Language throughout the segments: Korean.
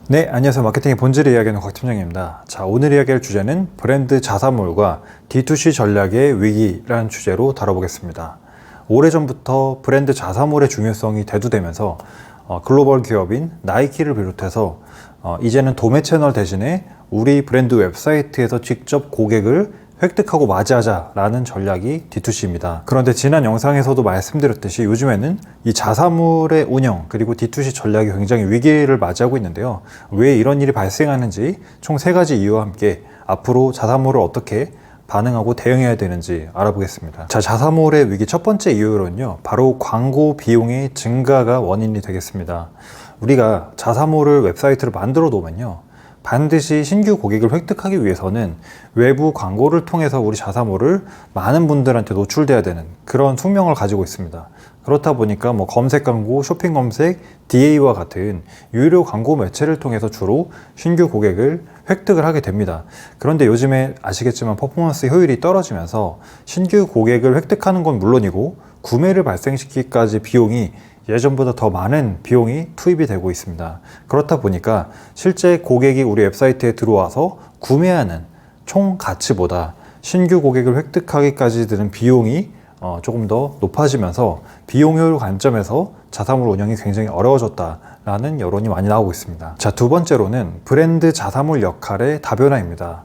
네, 안녕하세요. 마케팅의 본질을 이야기하는 곽 팀장입니다. 자, 오늘 이야기할 주제는 브랜드 자사몰과 D2C 전략의 위기라는 주제로 다뤄보겠습니다. 오래전부터 브랜드 자사몰의 중요성이 대두되면서 글로벌 기업인 나이키를 비롯해서 이제는 도매 채널 대신에 우리 브랜드 웹사이트에서 직접 고객을 획득하고 맞이하자라는 전략이 D2C입니다. 그런데 지난 영상에서도 말씀드렸듯이 요즘에는 이 자사몰의 운영 그리고 D2C 전략이 굉장히 위기를 맞이하고 있는데요. 왜 이런 일이 발생하는지 총 3가지 이유와 함께 앞으로 자사몰을 어떻게 반응하고 대응해야 되는지 알아보겠습니다. 자, 자사몰의 위기 첫 번째 이유로는요, 바로 광고 비용의 증가가 원인이 되겠습니다. 우리가 자사몰을 웹사이트를 만들어 놓으면요, 반드시 신규 고객을 획득하기 위해서는 외부 광고를 통해서 우리 자사몰을 많은 분들한테 노출돼야 되는 그런 숙명을 가지고 있습니다. 그렇다 보니까 검색 광고, 쇼핑 검색, DA와 같은 유료 광고 매체를 통해서 주로 신규 고객을 획득을 하게 됩니다. 그런데 요즘에 아시겠지만 퍼포먼스 효율이 떨어지면서 신규 고객을 획득하는 건 물론이고 구매를 발생시키기까지 비용이 예전보다 더 많은 비용이 투입이 되고 있습니다. 그렇다 보니까 실제 고객이 우리 웹사이트에 들어와서 구매하는 총 가치보다 신규 고객을 획득하기까지 드는 비용이 조금 더 높아지면서 비용 효율 관점에서 자사몰 운영이 굉장히 어려워졌다라는 여론이 많이 나오고 있습니다. 자, 두 번째로는 브랜드 자사몰 역할의 다변화입니다.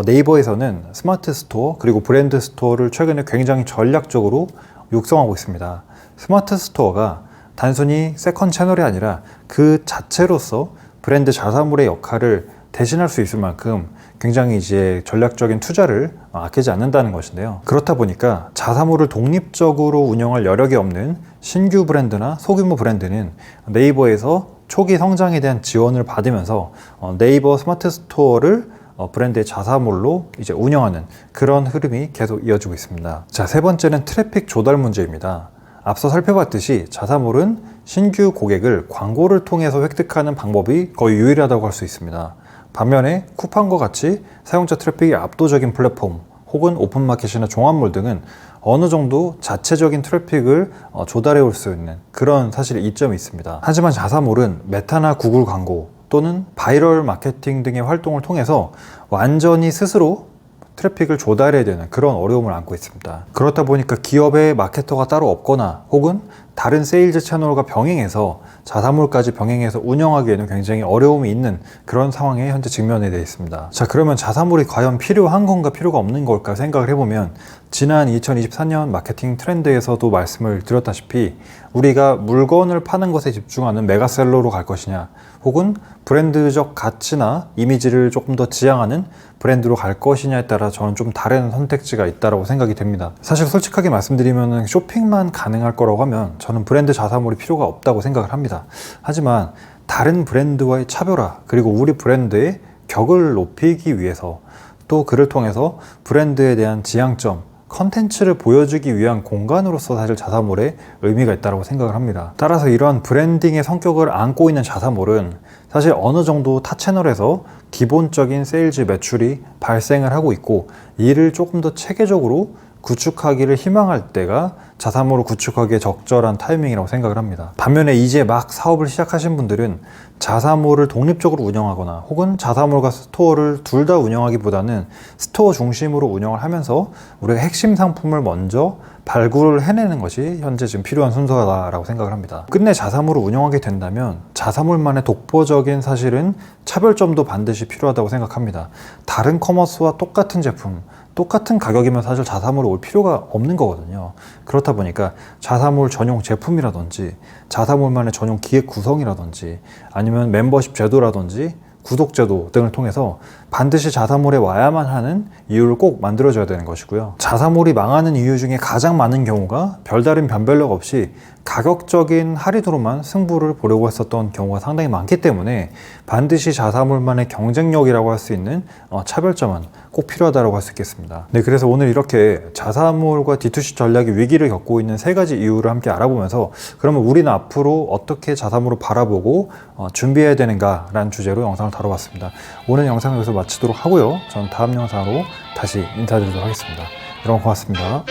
네이버에서는 스마트 스토어 그리고 브랜드 스토어를 최근에 굉장히 전략적으로 육성하고 있습니다. 스마트 스토어가 단순히 세컨 채널이 아니라 그 자체로서 브랜드 자사몰의 역할을 대신할 수 있을 만큼 굉장히 이제 전략적인 투자를 아끼지 않는다는 것인데요. 그렇다 보니까 자사몰을 독립적으로 운영할 여력이 없는 신규 브랜드나 소규모 브랜드는 네이버에서 초기 성장에 대한 지원을 받으면서 네이버 스마트 스토어를 브랜드의 자사몰로 이제 운영하는 그런 흐름이 계속 이어지고 있습니다. 자, 세 번째는 트래픽 조달 문제입니다. 앞서 살펴봤듯이 자사몰은 신규 고객을 광고를 통해서 획득하는 방법이 거의 유일하다고 할 수 있습니다. 반면에 쿠팡과 같이 사용자 트래픽이 압도적인 플랫폼 혹은 오픈마켓이나 종합몰 등은 어느 정도 자체적인 트래픽을 조달해 올 수 있는 그런 사실 이점이 있습니다. 하지만 자사몰은 메타나 구글 광고 또는 바이럴 마케팅 등의 활동을 통해서 완전히 스스로 트래픽을 조달해야 되는 그런 어려움을 안고 있습니다. 그렇다 보니까 기업의 마케터가 따로 없거나 혹은 다른 세일즈 채널과 병행해서 자사몰까지 병행해서 운영하기에는 굉장히 어려움이 있는 그런 상황에 현재 직면해 되어 있습니다. 자, 그러면 자사몰이 과연 필요한 건가 필요가 없는 걸까 생각을 해보면 지난 2024년 마케팅 트렌드에서도 말씀을 드렸다시피 우리가 물건을 파는 것에 집중하는 메가셀러로 갈 것이냐 혹은 브랜드적 가치나 이미지를 조금 더 지향하는 브랜드로 갈 것이냐에 따라 저는 좀 다른 선택지가 있다고 생각이 됩니다. 사실 솔직하게 말씀드리면 쇼핑만 가능할 거라고 하면 저는 브랜드 자사몰이 필요가 없다고 생각을 합니다. 하지만 다른 브랜드와의 차별화 그리고 우리 브랜드의 격을 높이기 위해서 또 그를 통해서 브랜드에 대한 지향점 컨텐츠를 보여주기 위한 공간으로서 사실 자사몰에 의미가 있다고 생각을 합니다. 따라서 이러한 브랜딩의 성격을 안고 있는 자사몰은 사실 어느 정도 타 채널에서 기본적인 세일즈 매출이 발생을 하고 있고 이를 조금 더 체계적으로 구축하기를 희망할 때가 자사몰을 구축하기에 적절한 타이밍이라고 생각을 합니다. 반면에 이제 막 사업을 시작하신 분들은 자사몰을 독립적으로 운영하거나 혹은 자사몰과 스토어를 둘 다 운영하기보다는 스토어 중심으로 운영을 하면서 우리가 핵심 상품을 먼저 발굴을 해내는 것이 현재 지금 필요한 순서다라고 생각을 합니다. 끝내 자사몰을 운영하게 된다면 자사몰만의 독보적인 사실은 차별점도 반드시 필요하다고 생각합니다. 다른 커머스와 똑같은 제품 똑같은 가격이면 사실 자사몰에 올 필요가 없는 거거든요. 그렇다 보니까 자사몰 전용 제품이라든지 자사몰만의 전용 기획 구성이라든지 아니면 멤버십 제도라든지 구독제도 등을 통해서 반드시 자사몰에 와야만 하는 이유를 꼭 만들어줘야 되는 것이고요. 자사몰이 망하는 이유 중에 가장 많은 경우가 별다른 변별력 없이 가격적인 할인으로만 승부를 보려고 했었던 경우가 상당히 많기 때문에 반드시 자사몰만의 경쟁력이라고 할 수 있는 차별점은 꼭 필요하다고 할 수 있겠습니다. 네, 그래서 오늘 이렇게 자사몰과 D2C 전략이 위기를 겪고 있는 3가지 이유를 함께 알아보면서 그러면 우리는 앞으로 어떻게 자사몰을 바라보고 준비해야 되는가 라는 주제로 영상을 다뤄봤습니다. 오늘 영상을 여기서 마치도록 하고요. 저는 다음 영상으로 다시 인사드리도록 하겠습니다. 여러분 고맙습니다.